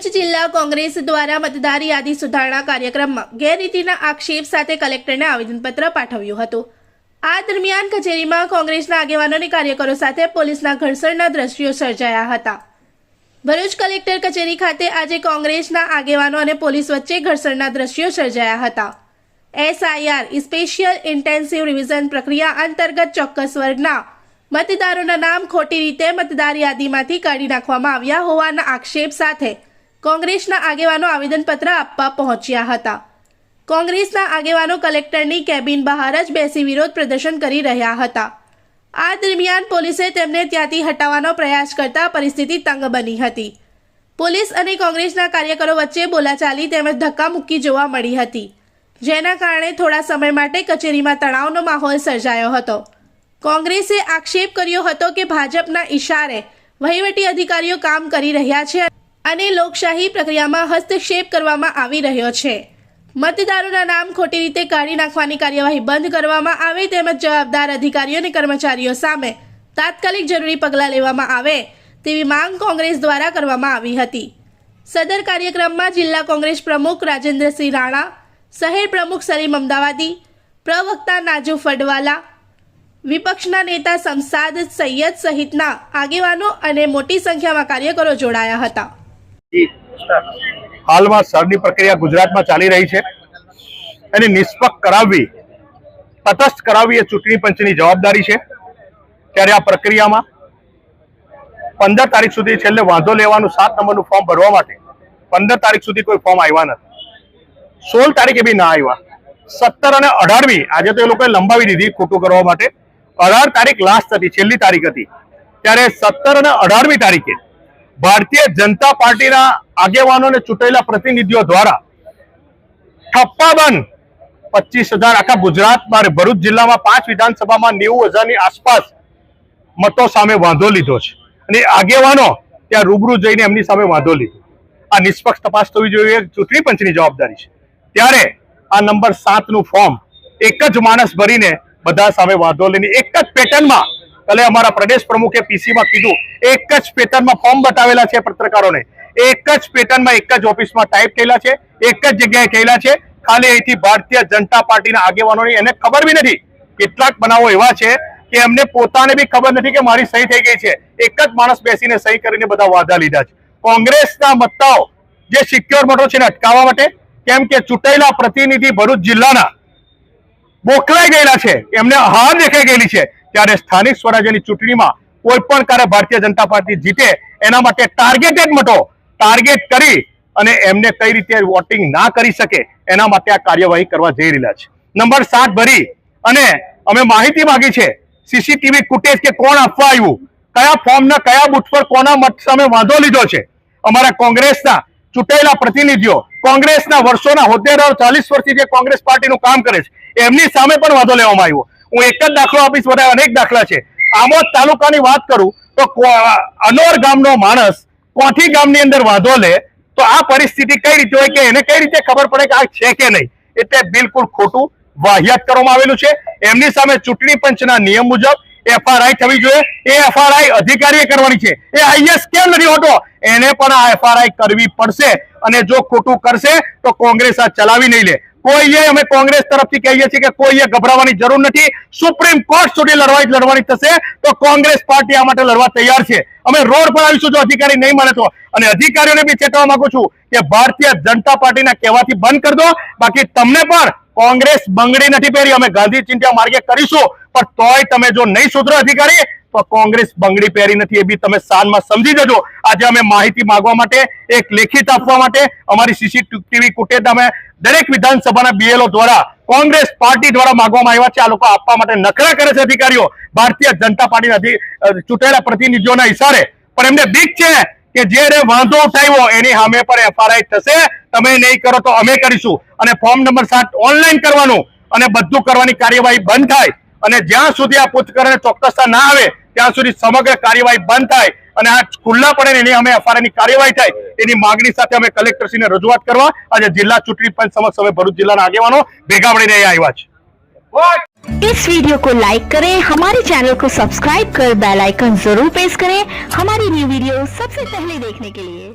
ભરૂચ જિલ્લા કોંગ્રેસ દ્વારા મતદાર યાદી સુધારણા કાર્યક્રમમાં ગેરરીતિના આક્ષેપ સાથે કલેક્ટરને આવેદનપત્ર પાઠવ્યું હતું। આ દરમિયાન કચેરીમાં કોંગ્રેસના આગેવાનો અને કાર્યકરો સાથે પોલીસના ઘર્ષણના દ્રશ્યો સર્જાયા હતા। ભરૂચ કલેક્ટર કચેરી ખાતે આજે કોંગ્રેસના આગેવાનો અને પોલીસ વચ્ચે ઘર્ષણના દ્રશ્યો સર્જાયા હતા। SIR સ્પેશિયલ ઇન્ટેન્સિવ રિવિઝન પ્રક્રિયા અંતર્ગત ચોક્કસ વર્ગના મતદારોના નામ ખોટી રીતે મતદાર યાદીમાંથી કાઢી નાખવામાં આવ્યા હોવાના આક્ષેપ સાથે કોંગ્રેસના આગેવાનો આવેદનપત્ર આપવા પહોંચ્યા હતા। કોંગ્રેસના આગેવાનો કલેક્ટરની કેબિન બહાર જ બેસી વિરોધ પ્રદર્શન કરી રહ્યા હતા। આ દરમિયાન પોલીસે તેમને ત્યાંથી હટાવવાનો પ્રયાસ કરતા પરિસ્થિતિ તંગ બની હતી। પોલીસ અને કોંગ્રેસના કાર્યકરો વચ્ચે બોલાચાલી તેમજ ધક્કામુક્કી જોવા મળી હતી, જેના કારણે થોડા સમય માટે કચેરીમાં તણાવનો માહોલ સર્જાયો હતો। કોંગ્રેસે આક્ષેપ કર્યો હતો કે ભાજપના ઇશારે વહીવટી અધિકારીઓ કામ કરી રહ્યા છે અને લોકશાહી પ્રક્રિયામાં હસ્તક્ષેપ કરવામાં આવી રહ્યો છે। મતદારોના નામ ખોટી રીતે કાઢી નાખવાની કાર્યવાહી બંધ કરવામાં આવે તેમજ જવાબદાર અધિકારીઓ અને કર્મચારીઓ સામે તાત્કાલિક જરૂરી પગલાં લેવામાં આવે તેવી માંગ કોંગ્રેસ દ્વારા કરવામાં આવી હતી। સદર કાર્યક્રમમાં જિલ્લા કોંગ્રેસ પ્રમુખ રાજેન્દ્રસિંહ રાણા, શહેર પ્રમુખ સલીમ અમદાવાદી, પ્રવક્તા નાજુ ફડવાલા, વિપક્ષના નેતા શમસાદ સૈયદ સહિતના આગેવાનો અને મોટી સંખ્યામાં કાર્યકરો જોડાયા હતા। હાલમાં સરની પ્રક્રિયા ગુજરાતમાં ચાલી રહી છે અને નિષ્પક્ષ કરાવવી, તટસ્થ કરાવવી એ ચૂંટણી પંચની જવાબદારી છે। ત્યારે આ પ્રક્રિયામાં 15 તારીખ સુધી છેલ્લે વાંધો લેવાનું 7 નંબરનું ફોર્મ ભરવા માટે 15 તારીખ સુધી કોઈ ફોર્મ આવ્યા નથી। 16 તારીખે બી ના આવ્યા। 17 અને 18મી આજે તો એ લોકોએ લંબાવી દીધી ખોટું કરવા માટે। 18 તારીખ લાસ્ટ હતી, છેલ્લી તારીખ હતી। ત્યારે 17 અને 18મી તારીખે ભારતીય જનતા પાર્ટીના આગેવાનો અને ચૂંટાયેલા પ્રતિનિધિઓ દ્વારા ઠપ્પાબંધ 25,000 આખા ગુજરાતમાં, ભરૂચ જિલ્લામાં 5 વિધાનસભામાં 90,000ની આસપાસ મતો સામે વાંધો લીધો છે અને આગેવાનો ત્યાં રૂબરૂ જઈને એમની સામે વાંધો લીધો। આ નિષ્પક્ષ તપાસ થવી જોઈએ, ચૂંટણી પંચની જવાબદારી છે। ત્યારે આ નંબર 7નું ફોર્મ એક જ માણસ ભરીને બધા સામે વાંધો લઈને એક જ પેટર્નમાં, કાલે અમારા પ્રદેશ પ્રમુખે પીસીમાં કીધું, એક જ પેટર્નમાં ફોર્મ બતાવેલા છે પત્રકારોને, એક જ પેટર્નમાં એક જ ઓફિસમાં ટાઈપ થયેલા છે, એક જ જગ્યાએ થયેલા છે। ખાલી અહીંથી ભારતીય જનતા પાર્ટીના આગેવાનોની એને ખબર બી નથી। કેટલાક બનાવો એવા છે કે એમને પોતાને બી ખબર નથી કે મારી સહી થઈ ગઈ છે, એક જ માણસ બેસીને સહી કરીને બધા વાંધા લીધા છે। કોંગ્રેસના મતદારો જે સિક્યોર મતો છે ને અટકાવવા માટે, કેમ કે ચૂંટાયેલા પ્રતિનિધિ ભરૂચ જિલ્લાના મોકલાઈ ગયેલા છે, એમને હાર દેખાઈ ગયેલી છે। ત્યારે સ્થાનિક સ્વરાજ્યની ચૂંટણીમાં કોઈ પણ કાર્ય ભારતીય જનતા પાર્ટી જીતે એના માટે ટાર્ગેટેડ મતો ટાર્ગેટ કરી અને એમને કઈ રીતે વોટિંગ ના કરી શકે એના માટે આ કાર્યવાહી કરવા જઈ રહ્યા છે। નંબર 7 ભરી અને અમે માહિતી માંગી છે, સીસીટીવી ફૂટેજ કે કોણ આપવા આવ્યું, કયા ફોર્મના કયા બૂથ પર કોના મત સામે વાંધો લીધો છે। અમારા કોંગ્રેસના ચૂંટાયેલા પ્રતિનિધિઓ, કોંગ્રેસના વર્ષોના હોદ્દેદારો, 40 વર્ષથી જે કોંગ્રેસ પાર્ટીનું કામ કરે છે, એમની સામે પણ વાંધો લેવામાં આવ્યો। હું એક જ દાખલો આપીશ, બધા અનેક દાખલા છે। આમોદ તાલુકાની વાત કરું તો અનોર ગામનો માણસ કોઠી ગામની અંદર વાંધો લે તો આ પરિસ્થિતિ કઈ રીતે હોય કે એને કઈ રીતે ખબર પડે કે આ છે કે નહીં? એટલે બિલકુલ ખોટું વાહિયાત કરવામાં આવેલું છે। એમની સામે ચૂંટણી પંચના નિયમ મુજબ FRI થવી જોઈએ। એ FRI અધિકારીએ કરવાની છે, એ IS કેમ નથી હોતો? એને પણ આ FRI કરવી પડશે અને જો ખોટું કરશે તો કોંગ્રેસ આ ચલાવી નહીં લે। કોઈએ, અમે કોંગ્રેસ તરફથી કહીએ છીએ કે કોઈએ ગભરાવાની જરૂર નથી। સુપ્રીમ કોર્ટ સુધી લડવાની થશે તો કોંગ્રેસ પાર્ટી આ માટે લડવા તૈયાર છે। અમે રોડ પર આવીશું જો અધિકારી નહીં માને તો। અને અધિકારીઓને બી ચેતવવા માંગુ છું કે ભારતીય જનતા પાર્ટીના કહેવાથી બંધ કરી દો, બાકી તમને પણ કોંગ્રેસ બંગડી નથી પહેરી, અમે ગાંધી ચિંતા માર્ગે કરીશું, પણ તોય તમે જો નહીં સુધરો અધિકારી તો કોંગ્રેસ બંગડી પહેરી નથી, એ બી તમે સાંજમાં સમજી જજો। આજે અમે માહિતી માંગવા માટે, એક લેખિત આપવા માટે અમારી સીસીટીવી ફૂટેજ અમે દરેક વિધાનસભાના BLO દ્વારા કોંગ્રેસ પાર્ટી દ્વારા માંગવામાં આવ્યા છે। આ લોકો આપવા માટે નખરા કરે છે અધિકારીઓ, ભારતીય જનતા પાર્ટીના ચૂંટાયેલા પ્રતિનિધિઓના ઇશારે, પણ એમને બીક છે કે જે વાંધો ઉઠાવ્યો એની સામે પણ FRI થશે। તમે નહીં કરો તો અમે કરીશું અને ફોર્મ નંબર 7 ઓનલાઈન કરવાનું અને બધું કરવાની કાર્યવાહી બંધ થાય અને જ્યાં સુધી આ પૂછપરછ ચોક્કસતા ના આવે ત્યાં સુધી સમગ્ર કાર્યવાહી બંધ થાય અને આ ખુલ્લા પડે એની અમે FRI ની કાર્યવાહી થાય એની માંગણી સાથે અમે કલેક્ટરશ્રીને રજૂઆત કરવા આજે જિલ્લા ચૂંટણી પંચ સમક્ષ અમે ભરૂચ જિલ્લાના આગેવાનો ભેગા મળીને આવ્યા છે। इस वीडियो को लाइक करें, हमारे चैनल को सब्सक्राइब कर बेल आइकन जरूर प्रेस करें हमारी न्यू वीडियो सबसे पहले देखने के लिए।